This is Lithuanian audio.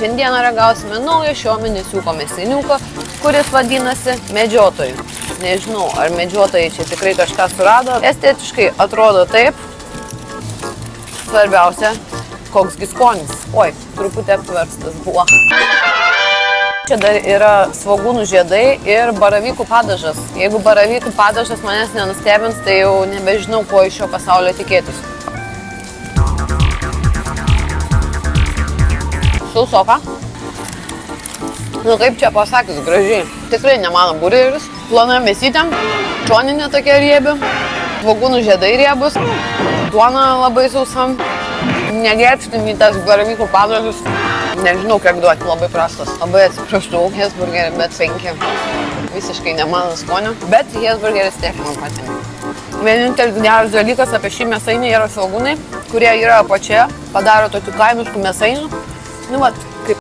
Šiandieną ragausime naują šio mėnesiuko mėsiniuką, kuris vadinasi medžiotojų. Nežinau, ar medžiotojai čia tikrai kažką surado. Estetiškai atrodo taip. Svarbiausia, koksgi skonis. Oi, truputį apverstas buvo. Čia dar yra svogūnų žiedai ir baravykų padažas. Jeigu baravykų padažas manęs nenustebins, tai jau nebežinau, ko iš šio pasaulio tikėtis. Sausoka. Nu kaip čia pasakius, gražiai. Tikrai ne mano burgeris. Plona mėsytė, čioninė tokia riebi, svogūnų žiedai riebus, duona labai sausam. Negerbštim į tas baravykų padažus. Nežinau, kiek duoti, labai prastas. Labai atsiprašau, Hesburgerį, bet 5. Visiškai ne mano skonio. Bet Hesburgeris tiek man patinka. Vienintelis geras dalykas apie šį mėsainį yra svogūnai, kurie yra apačioje, padaro tokių kaimiškų mėsainių. Nu vat,